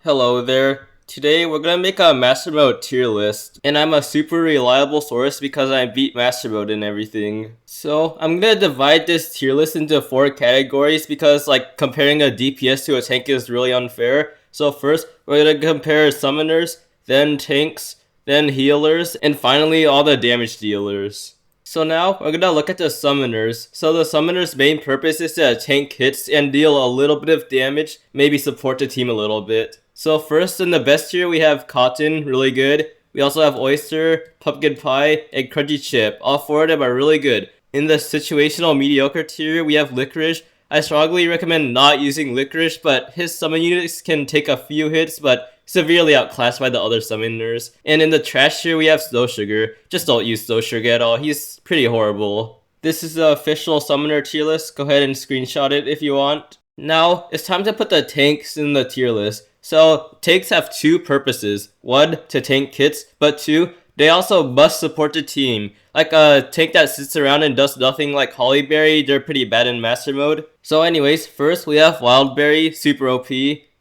Hello there. Today we're gonna make a Master Mode tier list, and I'm a super reliable source because I beat Master Mode and everything. So I'm gonna divide this tier list into 4 categories because comparing a DPS to a tank is really unfair. So first we're gonna compare summoners, then tanks, then healers, and finally all the damage dealers. So now we're gonna look at the summoners. So the summoner's main purpose is to tank hits and deal a little bit of damage, maybe support the team a little bit. So first in the best tier we have Cotton, really good. We also have Oyster, Pumpkin Pie, and Crunchy Chip. All 4 of them are really good. In the situational mediocre tier we have Licorice. I strongly recommend not using Licorice, but his summon units can take a few hits, but severely outclassed by the other summoners. And in the trash tier we have Snow Sugar. Just don't use Snow Sugar at all, he's pretty horrible. This is the official summoner tier list, go ahead and screenshot it if you want. Now, it's time to put the tanks in the tier list. So, tanks have 2 purposes. 1, to tank hits, but 2, they also must support the team. Like a tank that sits around and does nothing like Hollyberry, they're pretty bad in Master Mode. So anyways, first we have Wildberry, super OP.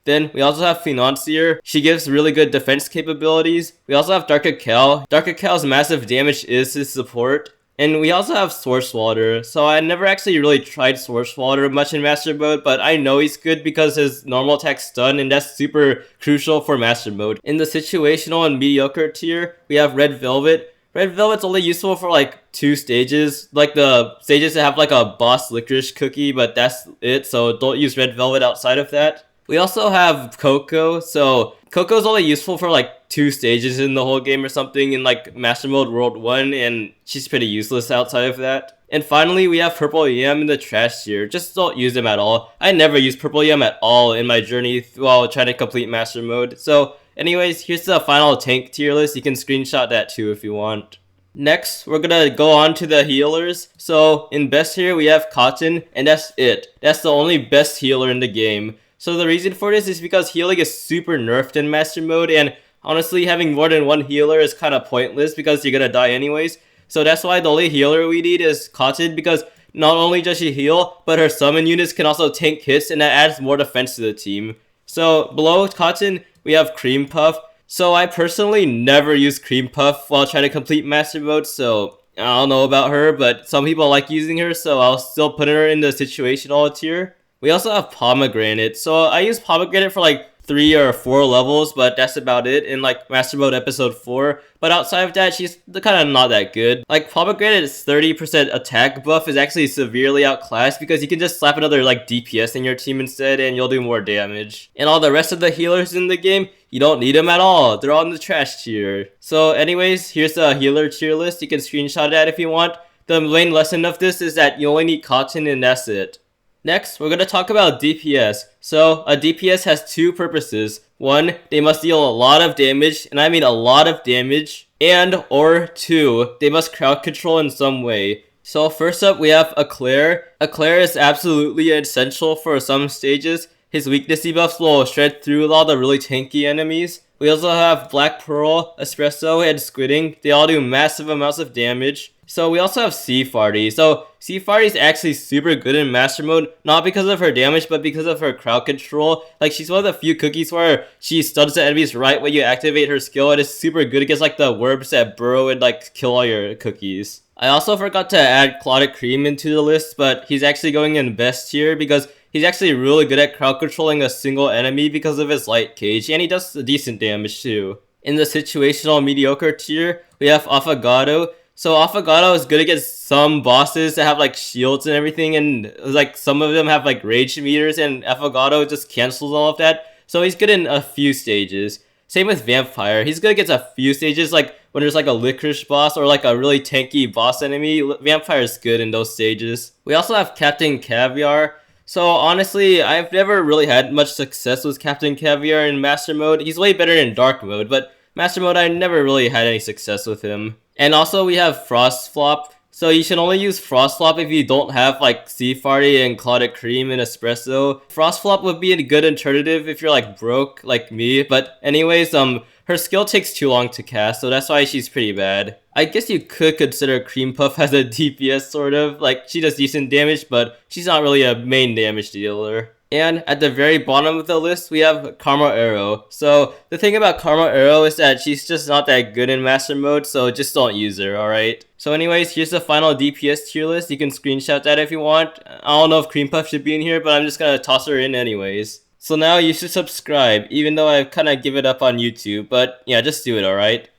Then we also have Financier. She gives really good defense capabilities. We also have Dark Cacao. Dark Cacao's massive damage is his support. And we also have Source Water. So I never actually really tried Source Water much in Master Mode, but I know he's good because his normal attack's stun, and that's super crucial for Master Mode. In the situational and mediocre tier, we have Red Velvet. Red Velvet's only useful for 2 stages, like the stages that have a boss licorice cookie, but that's it, so don't use Red Velvet outside of that. We also have Coco, so Coco's only useful for 2 stages in the whole game or something in Master Mode World 1, and she's pretty useless outside of that. And finally, we have Purple Yam in the trash tier. Just don't use him at all. I never used Purple Yam at all in my journey while trying to complete Master Mode. So anyways, here's the final tank tier list. You can screenshot that too if you want. Next, we're gonna go on to the healers. So in best tier, we have Cotton, and that's it. That's the only best healer in the game. So the reason for this is because healing is super nerfed in Master Mode, and honestly having more than 1 healer is kind of pointless because you're gonna die anyways. So that's why the only healer we need is Cotton, because not only does she heal, but her summon units can also tank hits, and that adds more defense to the team. So below Cotton, we have Cream Puff. So I personally never use Cream Puff while trying to complete Master Mode, so I don't know about her, but some people like using her, so I'll still put her in the situational tier. We also have Pomegranate. So I use Pomegranate for 3 or 4 levels, but that's about it in Master Mode Episode 4. But outside of that, she's kind of not that good. Pomegranate's 30% attack buff is actually severely outclassed because you can just slap another DPS in your team instead and you'll do more damage. And all the rest of the healers in the game, you don't need them at all. They're all in the trash tier. So anyways, here's the healer tier list. You can screenshot that if you want. The main lesson of this is that you only need Cotton and that's it. Next, we're going to talk about DPS. So, a DPS has 2 purposes. 1, they must deal a lot of damage, and I mean a lot of damage. And, or 2, they must crowd control in some way. So first up, we have Eclair. Eclair is absolutely essential for some stages. His weakness debuffs will shred through all the really tanky enemies. We also have Black Pearl, Espresso, and Squidding. They all do massive amounts of damage. So we also have Sea Farty. So Sea Farty is actually super good in Master Mode, not because of her damage, but because of her crowd control. She's one of the few cookies where she stuns the enemies right when you activate her skill, and it's super good against the worms that burrow and kill all your cookies. I also forgot to add Clotted Cream into the list, but he's actually going in best tier because he's actually really good at crowd controlling a single enemy because of his light cage, and he does decent damage too. In the situational mediocre tier, we have Affogato. So Affogato is good against some bosses that have shields and everything, and some of them have rage meters, and Affogato just cancels all of that. So he's good in a few stages. Same with Vampire. He's good against a few stages, when there's a licorice boss or a really tanky boss enemy. Vampire is good in those stages. We also have Captain Caviar. So honestly, I've never really had much success with Captain Caviar in Master Mode. He's way better in Dark Mode, but Master Mode I never really had any success with him. And also we have Frost Flop. So you should only use Frost Flop if you don't have Sea Farty and Clotted Cream and Espresso. Frost Flop would be a good alternative if you're broke like me. But anyways, her skill takes too long to cast, so that's why she's pretty bad. I guess you could consider Cream Puff as a DPS sort of. She does decent damage, but she's not really a main damage dealer. And at the very bottom of the list, we have Karma Arrow. So the thing about Karma Arrow is that she's just not that good in Master Mode, so just don't use her, alright? So anyways, here's the final DPS tier list. You can screenshot that if you want. I don't know if Cream Puff should be in here, but I'm just gonna toss her in anyways. So now you should subscribe, even though I've kind of given up on YouTube, but yeah, just do it, alright?